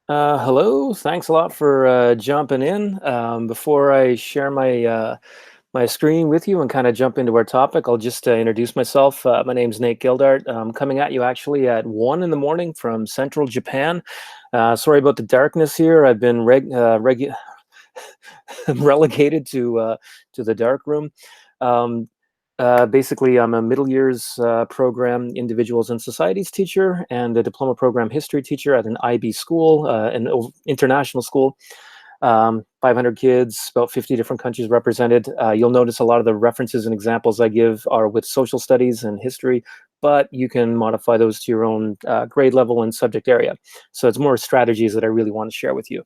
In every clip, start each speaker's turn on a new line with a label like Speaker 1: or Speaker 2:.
Speaker 1: Hello, thanks a lot for jumping in. Before I share my screen with you and kind of jump into our topic, I'll just introduce myself. My name's Nate Gildart. I'm coming at you actually at 1 in the morning from central Japan. Sorry about the darkness here. I've been relegated to the dark room. Um, Basically, I'm a middle years program individuals and societies teacher and a diploma program history teacher at an IB school, international school. 500 kids, about 50 different countries represented. You'll notice a lot of the references and examples I give are with social studies and history, but you can modify those to your own grade level and subject area. So it's more strategies that I really want to share with you.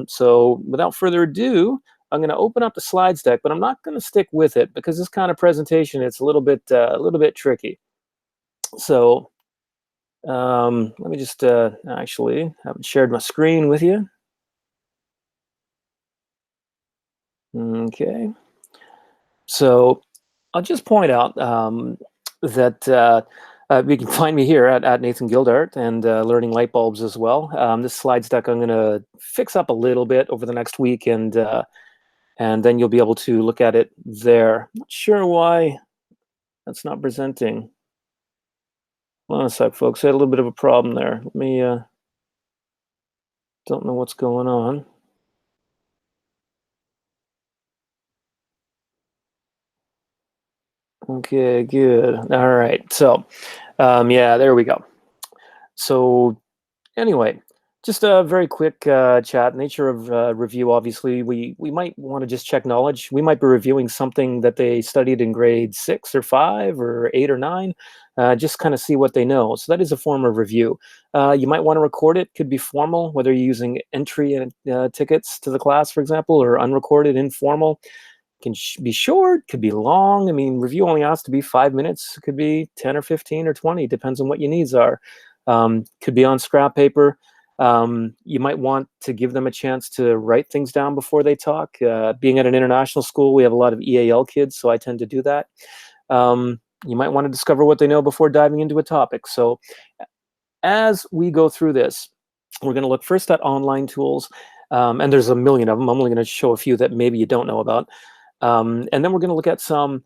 Speaker 1: So without further ado, I'm going to open up the slides deck, but I'm not going to stick with it because this kind of presentation, it's a little bit tricky. So let me just actually, I haven't shared my screen with you. Okay. So I'll just point out that you can find me here at Nathan Gildart and learning light bulbs as well. This slides deck I'm going to fix up a little bit over the next week, and then you'll be able to look at it there. Not sure why that's not presenting. Hold on a sec, folks. I had a little bit of a problem there. Let me. Don't know what's going on. Okay, good. All right. So, yeah, there we go. So anyway, just a very quick chat. Nature of review. Obviously, we might want to just check knowledge. We might be reviewing something that they studied in grade 6 or 5 or 8 or 9. Just kind of see what they know. So that is a form of review. You might want to record it. Could be formal, whether you're using entry tickets to the class, for example, or unrecorded, informal. Can be short, could be long. I mean, review only has to be 5 minutes. It could be 10 or 15 or 20, depends on what your needs are. Could be on scrap paper. You might want to give them a chance to write things down before they talk. Being at an international school, we have a lot of EAL kids, so I tend to do that. You might want to discover what they know before diving into a topic. So as we go through this, we're going to look first at online tools, and there's a million of them. I'm only going to show a few that maybe you don't know about. And then we're going to look at some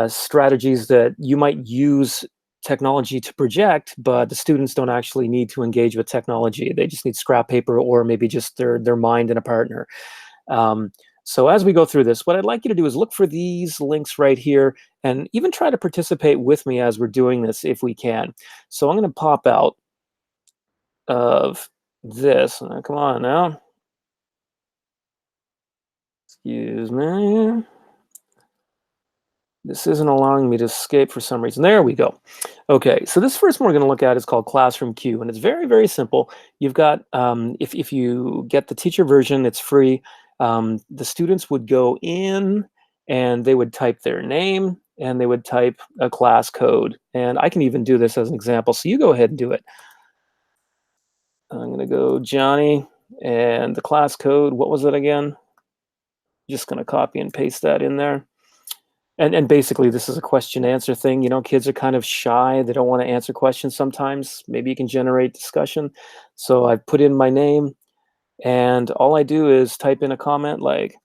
Speaker 1: strategies that you might use technology to project, but the students don't actually need to engage with technology. They just need scrap paper or maybe just their mind and a partner. Um, so as we go through this, what I'd like you to do is look for these links right here and even try to participate with me as we're doing this if we can. So I'm going to pop out of this. Come on now. Excuse me. This isn't allowing me to escape for some reason. There we go. Okay, so this first one we're going to look at is called Classroom Q, and it's very, very simple. You've got, if you get the teacher version, it's free. The students would go in and they would type their name and they would type a class code. And I can even do this as an example. So you go ahead and do it. I'm going to go Johnny and the class code. What was it again? Just going to copy and paste that in there. And basically, this is a question answer thing. You know, kids are kind of shy. They don't want to answer questions sometimes. Maybe you can generate discussion. So I've put in my name, and all I do is type in a comment like,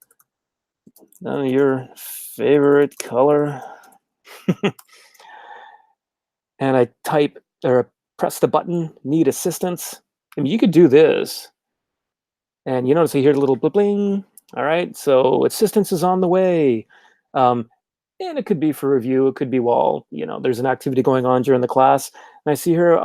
Speaker 1: your favorite color. And I type or press the button, need assistance. I mean, you could do this. And you notice I hear a little bling. All right, so assistance is on the way. And it could be for review. It could be while, there's an activity going on during the class. And I see her,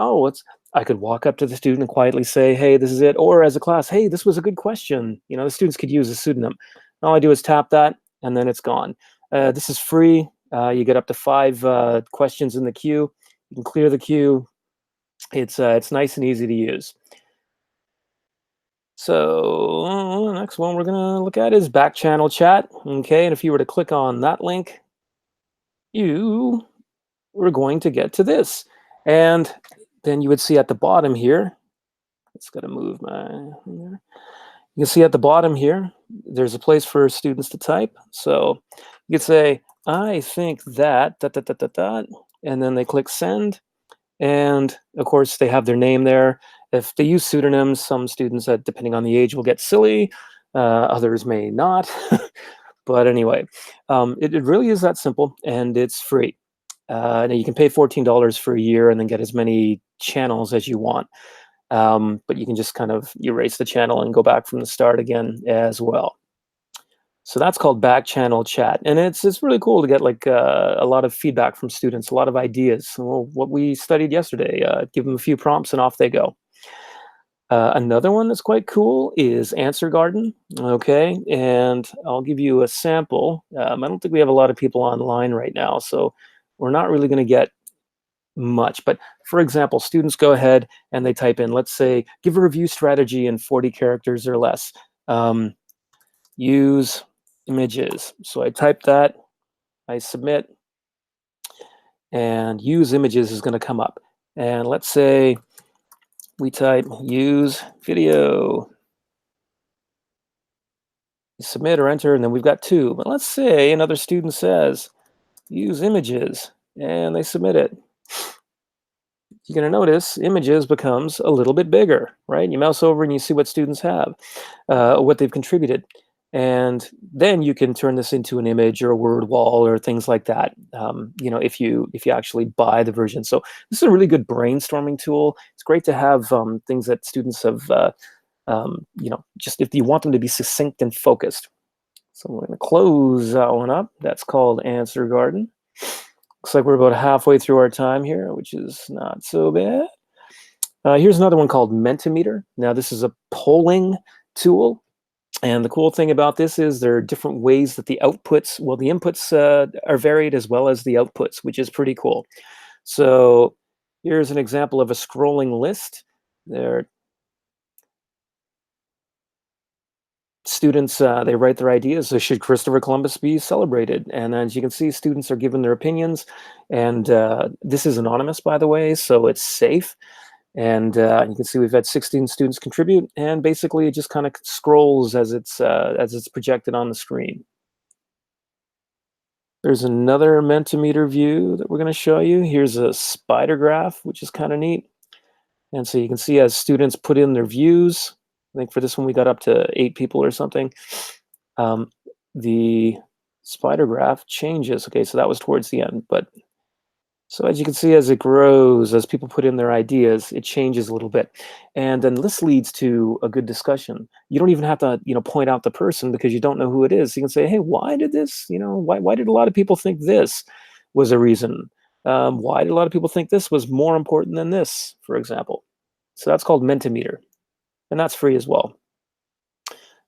Speaker 1: I could walk up to the student and quietly say, hey, this is it. Or as a class, hey, this was a good question. The students could use a pseudonym. All I do is tap that, and then it's gone. This is free. You get up to 5 questions in the queue. You can clear the queue. It's nice and easy to use. So the next one we're going to look at is Backchannel Chat. Okay, and if you were to click on that link, you were going to get to this. And then you would see at the bottom here, it's got to move my, you can see at the bottom here, there's a place for students to type. So you could say, I think that, and then they click send. And of course, they have their name there. If they use pseudonyms, some students, depending on the age, will get silly. Others may not. But anyway, it really is that simple, and it's free. Now you can pay $14 for a year and then get as many channels as you want. But you can just kind of erase the channel and go back from the start again as well. So that's called Backchannel Chat, and it's really cool to get like a lot of feedback from students, a lot of ideas. Well, what we studied yesterday, give them a few prompts and off they go. Another one that's quite cool is Answer Garden. Okay, and I'll give you a sample. I don't think we have a lot of people online right now, so we're not really going to get much. But for example, students go ahead and they type in, let's say, give a review strategy in 40 characters or less. Use images. So I type that, I submit, and use images is going to come up. And let's say we type use video. Submit or enter, and then we've got 2. But let's say another student says use images, and they submit it. You're going to notice images becomes a little bit bigger, right? You mouse over and you see what students have, what they've contributed. And then you can turn this into an image or a word wall or things like that, if you actually buy the version. So this is a really good brainstorming tool. It's great to have things that students have, just if you want them to be succinct and focused. So we're going to close that one up. That's called Answer Garden. Looks like we're about halfway through our time here, which is not so bad. Here's another one called Mentimeter. Now, this is a polling tool. And the cool thing about this is there are different ways that the outputs, well, the inputs are varied as well as the outputs, which is pretty cool. So here's an example of a scrolling list. There students, they write their ideas. So should Christopher Columbus be celebrated? And as you can see, students are giving their opinions. And this is anonymous, by the way, so it's safe. And you can see we've had 16 students contribute. And basically, it just kind of scrolls as it's projected on the screen. There's another Mentimeter view that we're going to show you. Here's a spider graph, which is kind of neat. And so you can see as students put in their views, I think for this one we got up to 8 people or something. The spider graph changes. Okay, so that was towards the end. But so as you can see, as it grows, as people put in their ideas, it changes a little bit. And then this leads to a good discussion. You don't even have to, point out the person because you don't know who it is. You can say, hey, why did this, why did a lot of people think this was a reason? Why did a lot of people think this was more important than this, for example? So that's called Mentimeter, and that's free as well.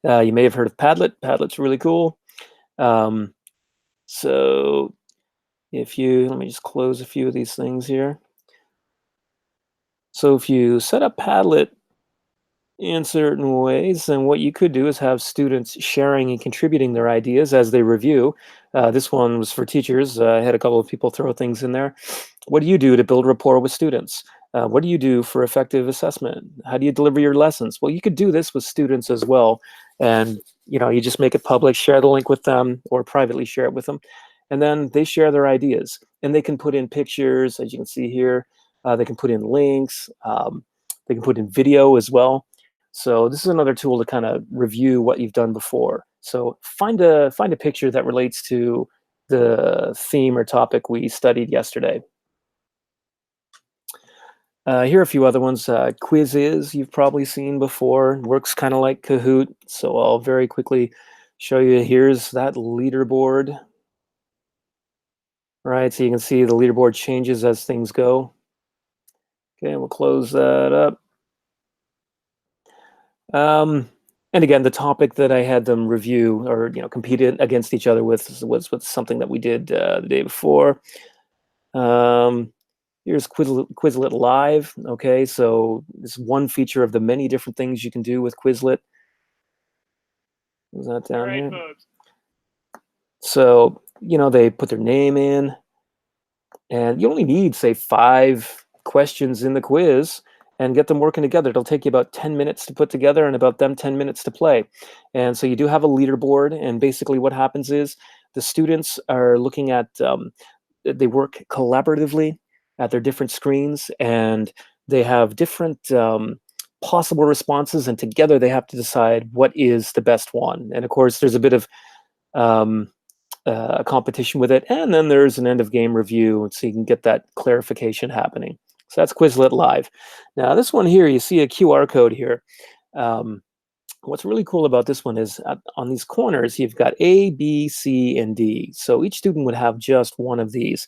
Speaker 1: You may have heard of Padlet. Padlet's really cool. So if you, let me just close a few of these things here. So if you set up Padlet in certain ways, then what you could do is have students sharing and contributing their ideas as they review. This one was for teachers. I had a couple of people throw things in there. What do you do to build rapport with students? What do you do for effective assessment? How do you deliver your lessons? Well, you could do this with students as well. And, you just make it public, share the link with them, or privately share it with them. And then they share their ideas. And they can put in pictures, as you can see here. They can put in links. They can put in video as well. So this is another tool to kind of review what you've done before. So find a picture that relates to the theme or topic we studied yesterday. Here are a few other ones. Quizzes you've probably seen before. Works kind of like Kahoot. So I'll very quickly show you. Here's that leaderboard. Right, so you can see the leaderboard changes as things go. Okay, we'll close that up. And again, the topic that I had them review or compete against each other with was something that we did the day before. Here's Quizlet Live. Okay, so this is one feature of the many different things you can do with Quizlet. Is that down here? Folks. So they put their name in, and you only need, say, 5 questions in the quiz and get them working together. It'll take you about 10 minutes to put together and about 10 minutes to play. And so you do have a leaderboard, and basically what happens is the students are looking at, they work collaboratively at their different screens, and they have different possible responses, and together they have to decide what is the best one. And of course, there's a bit of um, competition with it, and then there's an end of game review, so you can get that clarification happening. So that's Quizlet Live. Now, this one here, you see a QR code here. Um, What's really cool about this one is on these corners, you've got A, B, C, and D. So each student would have just one of these.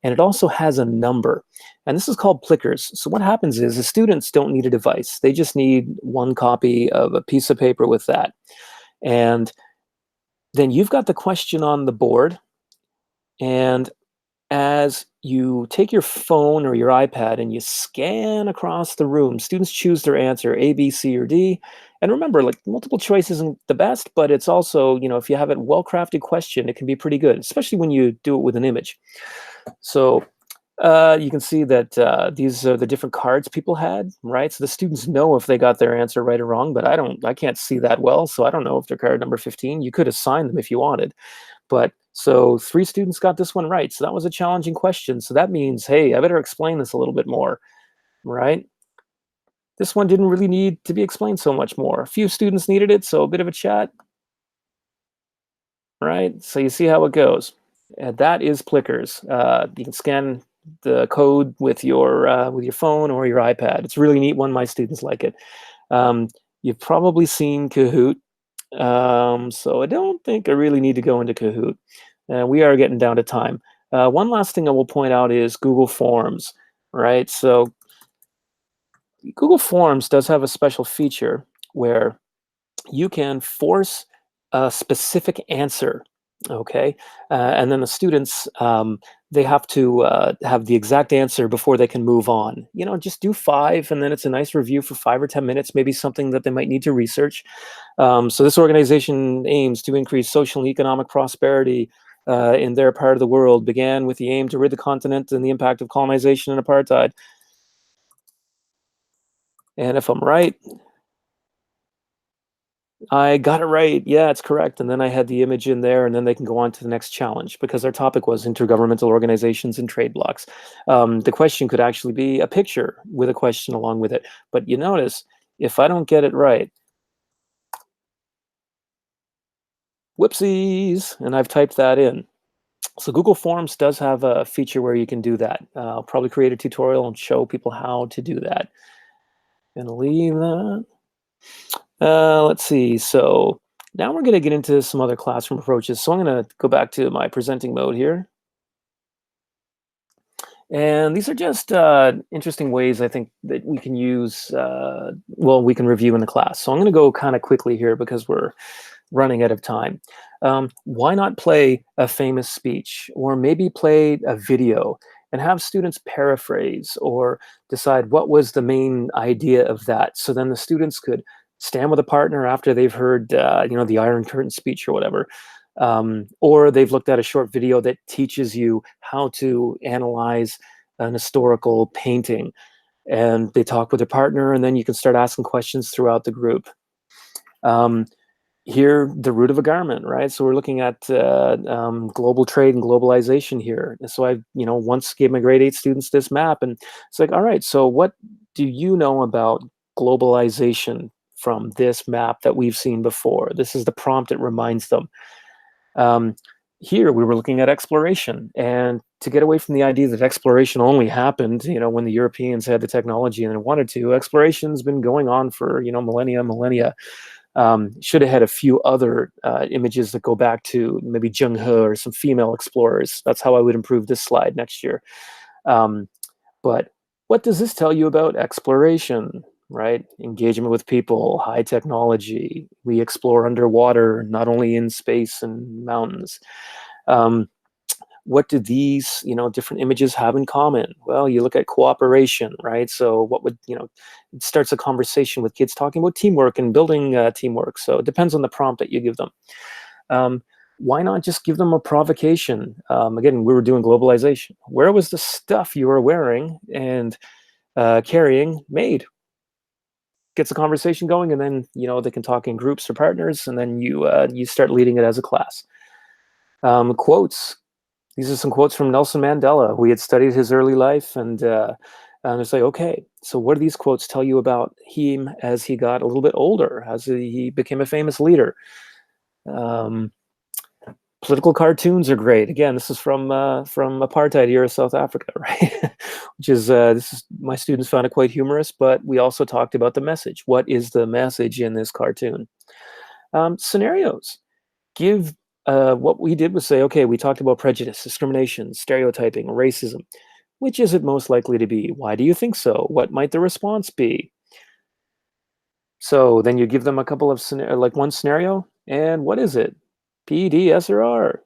Speaker 1: And it also has a number. And this is called plickers. So what happens is the students don't need a device. They just need one copy of a piece of paper with that. And then you've got the question on the board. And as you take your phone or your iPad and you scan across the room, students choose their answer, A, B, C, or D. And remember, like, multiple choice isn't the best, but it's also, if you have a well-crafted question, it can be pretty good, especially when you do it with an image. So you can see that these are the different cards people had, right? So the students know if they got their answer right or wrong, but I can't see that well, so I don't know if they're card number 15. You could assign them if you wanted. But so 3 students got this one right. So that was a challenging question. So that means, hey, I better explain this a little bit more, right? This one didn't really need to be explained so much more. A few students needed it, so a bit of a chat, right? So you see how it goes. And that is Plickers. You can scan the code with your phone or your iPad. It's a really neat one. My students like it. You've probably seen Kahoot. So I don't think I really need to go into Kahoot. We are getting down to time. One last thing I will point out is Google Forms, right? So Google Forms does have a special feature where you can force a specific answer, okay? And then the students, they have to have the exact answer before they can move on. Just do 5, and then it's a nice review for 5 or 10 minutes, maybe something that they might need to research. So this organization aims to increase social and economic prosperity in their part of the world, began with the aim to rid the continent and the impact of colonization and apartheid. And if I'm right, I got it right. Yeah, it's correct. And then I had the image in there, and then they can go on to the next challenge because our topic was intergovernmental organizations and trade blocks. The question could actually be a picture with a question along with it. But you notice, if I don't get it right, whoopsies, and I've typed that in. So Google Forms does have a feature where you can do that. I'll probably create a tutorial and show people how to do that. Gonna leave that. Let's see. So now we're going to get into some other classroom approaches. So I'm going to go back to my presenting mode here. And these are just interesting ways I think that we can use, we can review in the class. So I'm going to go kind of quickly here because we're running out of time. Why not play a famous speech, or maybe play a video and have students paraphrase or decide what was the main idea of that? So then the students could stand with a partner after they've heard, the Iron Curtain speech or whatever. Or they've looked at a short video that teaches you how to analyze an historical painting, and they talk with their partner, and then you can start asking questions throughout the group. Here, the root of a garment, right? So we're looking at global trade and globalization here. And so I, once gave my grade 8 students this map, and it's like, all right, so what do you know about globalization from this map that we've seen before? This is the prompt it reminds them. Here, we were looking at exploration, and to get away from the idea that exploration only happened, when the Europeans had the technology and they wanted to. Exploration's been going on for, millennia. Should have had a few other images that go back to maybe Zheng He or some female explorers. That's how I would improve this slide next year. But what does this tell you about exploration, right? Engagement with people, high technology. We explore underwater, not only in space and mountains. What do these, different images have in common? Well, you look at cooperation, right? So what would, it starts a conversation with kids talking about teamwork and building teamwork. So it depends on the prompt that you give them. Why not just give them a provocation? Again, we were doing globalization. Where was the stuff you were wearing and carrying made? Gets the conversation going, and then, they can talk in groups or partners, and then you start leading it as a class. Quotes. These are some quotes from Nelson Mandela. We had studied his early life, and And it's like, okay, so what do these quotes tell you about him as he got a little bit older, as he became a famous leader? Um, Political cartoons are great. Again, this is from apartheid era South Africa, right? Which is this is my students found it quite humorous, but we also talked about the message. What is the message in this cartoon? Scenarios. Give What we did was say, okay, we talked about prejudice, discrimination, stereotyping, racism. Which is it most likely to be? Why do you think so? What might the response be? So then you give them a couple of like one scenario, and what is it? P, D, S, or R?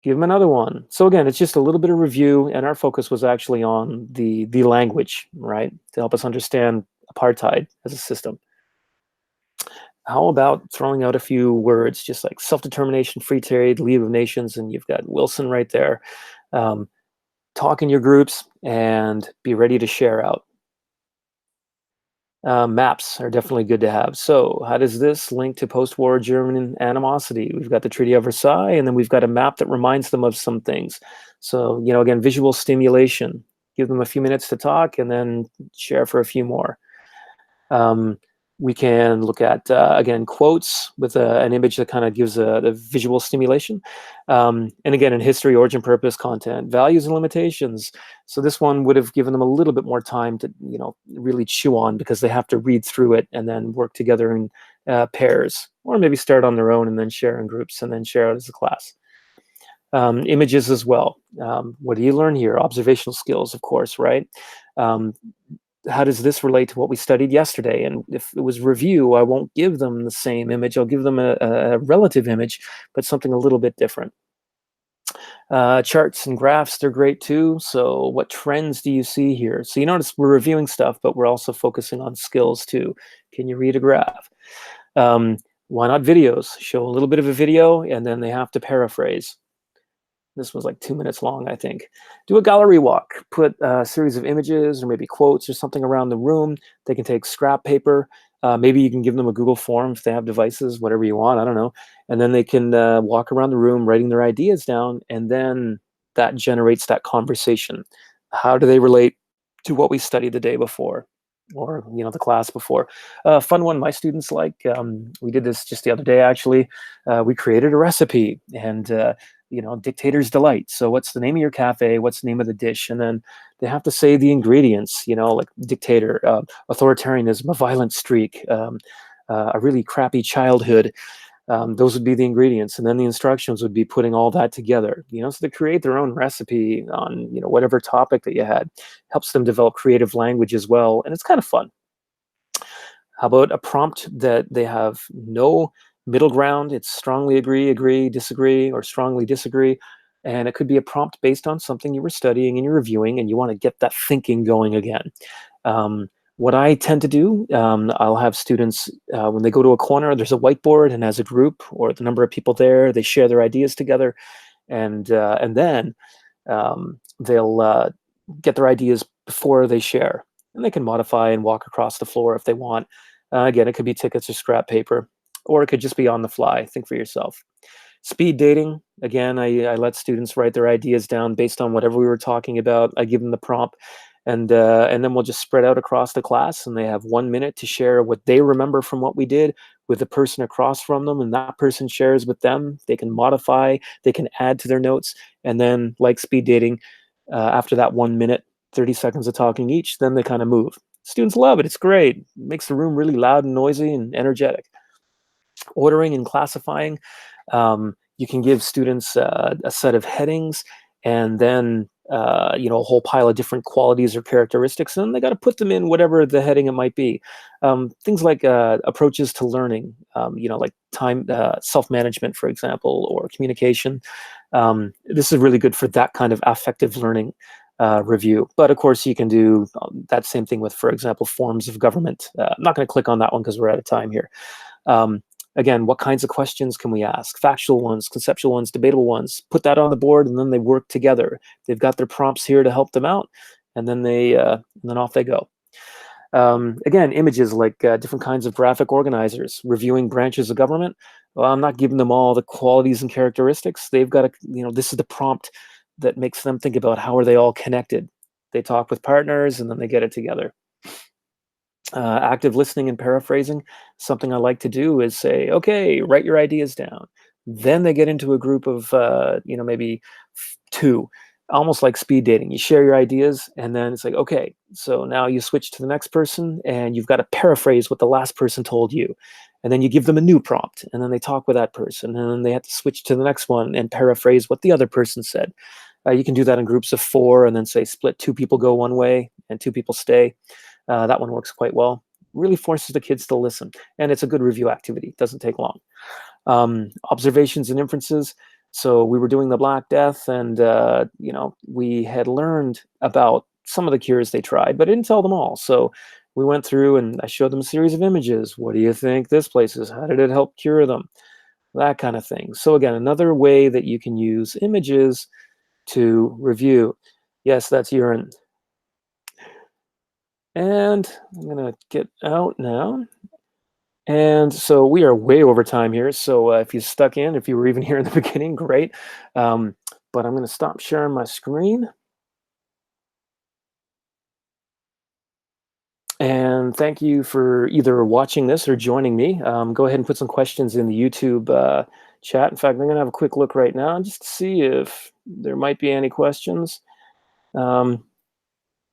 Speaker 1: Give them another one. So again, it's just a little bit of review, and our focus was actually on the language, right, to help us understand apartheid as a system. How about throwing out a few words, just like self-determination, free trade, League of Nations, and you've got Wilson right there. Um, Talk in your groups and be ready to share out. Maps are definitely good to have. So how does this link to post-war German animosity? We've got the Treaty of Versailles, and then we've got a map that reminds them of some things. So, again, visual stimulation. Give them a few minutes to talk and then share for a few more. We can look at, again, quotes with an image that kind of gives the visual stimulation. And again, in history, origin, purpose, content, values, and limitations. So this one would have given them a little bit more time to, really chew on, because they have to read through it and then work together in pairs, or maybe start on their own and then share in groups and then share out as a class. Images as well. What do you learn here? Observational skills, of course, right? How does this relate to what we studied yesterday? And if it was review, I won't give them the same image. I'll give them a relative image, but something a little bit different. Charts and graphs, they're great too. So what trends do you see here? So you notice we're reviewing stuff, but we're also focusing on skills too. Can you read a graph? Why not videos? Show a little bit of a video, and then they have to paraphrase. This was like 2 minutes long, I think. Do a gallery walk. Put a series of images or maybe quotes or something around the room. They can take scrap paper. Maybe you can give them a Google form if they have devices, whatever you want, I don't know. And then they can walk around the room writing their ideas down, and then that generates that conversation. How do they relate to what we studied the day before, or the class before? Fun one my students like. We did this just the other day, actually. We created a recipe, and dictator's delight. So what's the name of your cafe? What's the name of the dish? And then they have to say the ingredients, like dictator, authoritarianism, a violent streak, a really crappy childhood. Those would be the ingredients. And then the instructions would be putting all that together, so they create their own recipe on, whatever topic that you had. Helps them develop creative language as well. And it's kind of fun. How about a prompt that they have no middle ground? It's strongly agree, disagree, or strongly disagree. And it could be a prompt based on something you were studying and you're reviewing, and you want to get that thinking going again. What I tend to do, I'll have students, when they go to a corner, there's a whiteboard, and as a group or the number of people there, they share their ideas together. And then they'll get their ideas before they share. And they can modify and walk across the floor if they want. Again, it could be tickets or scrap paper, or it could just be on the fly. Think for yourself. Speed dating. Again, I let students write their ideas down based on whatever we were talking about. I give them the prompt, and then we'll just spread out across the class, and they have 1 minute to share what they remember from what we did with the person across from them, and that person shares with them. They can modify, they can add to their notes, and then, like speed dating, after that 1 minute, 30 seconds of talking each, then they kind of move. Students love it. It's great. It makes the room really loud and noisy and energetic. Ordering and classifying. You can give students a set of headings, and then a whole pile of different qualities or characteristics, and they got to put them in whatever the heading it might be. Things like approaches to learning, like time, self-management, for example, or communication. This is really good for that kind of affective learning review. But of course, you can do that same thing with, for example, forms of government. I'm not going to click on that one because we're out of time here. Again, what kinds of questions can we ask? Factual ones, conceptual ones, debatable ones. Put that on the board, and then they work together. They've got their prompts here to help them out, and then then off they go. Again, images like different kinds of graphic organizers, reviewing branches of government. Well, I'm not giving them all the qualities and characteristics. They've got to, this is the prompt that makes them think about how are they all connected. they talk with partners, and then they get it together. Active listening and paraphrasing. Something I like to do is say, okay, write your ideas down. Then they get into a group of, maybe two, almost like speed dating. You share your ideas, and then it's like, okay, so now you switch to the next person, and you've got to paraphrase what the last person told you. And then you give them a new prompt, and then they talk with that person, and then they have to switch to the next one and paraphrase what the other person said. You can do that in groups of four, and then say split, two people go one way and two people stay. That one works quite well. Really forces the kids to listen, and it's a good review activity. It doesn't take long. Observations and inferences. So we were doing the Black Death, and we had learned about some of the cures they tried, but I didn't tell them all. So we went through, and I showed them a series of images. What do you think this place is? How did it help cure them? That kind of thing. So again, another way that you can use images to review. Yes, that's urine. And I'm going to get out now. And so we are way over time here. So if you stuck in, if you were even here in the beginning, great. But I'm going to stop sharing my screen. And thank you for either watching this or joining me. Go ahead and put some questions in the YouTube chat. In fact, I'm going to have a quick look right now just to see if there might be any questions.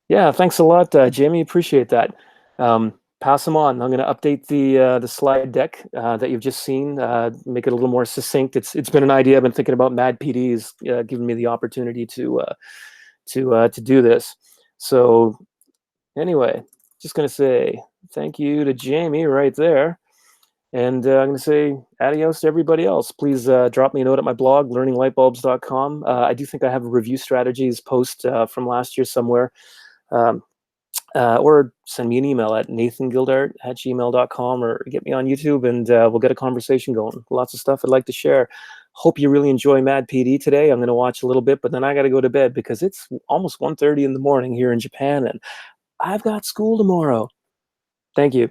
Speaker 1: Yeah, thanks a lot, Jamie. Appreciate that. Pass them on. I'm going to update the slide deck that you've just seen, make it a little more succinct. It's been an idea I've been thinking about. Mad PD's giving me the opportunity to do this. So anyway, just going to say thank you to Jamie right there. And I'm going to say adios to everybody else. Please drop me a note at my blog, learninglightbulbs.com. I do think I have a review strategies post from last year somewhere. Or send me an email at nathangildart@gmail.com, or get me on YouTube, and we'll get a conversation going. Lots of stuff I'd like to share. Hope you really enjoy Mad PD today. I'm going to watch a little bit, but then I got to go to bed because it's almost 1:30 in the morning here in Japan, and I've got school tomorrow. Thank you.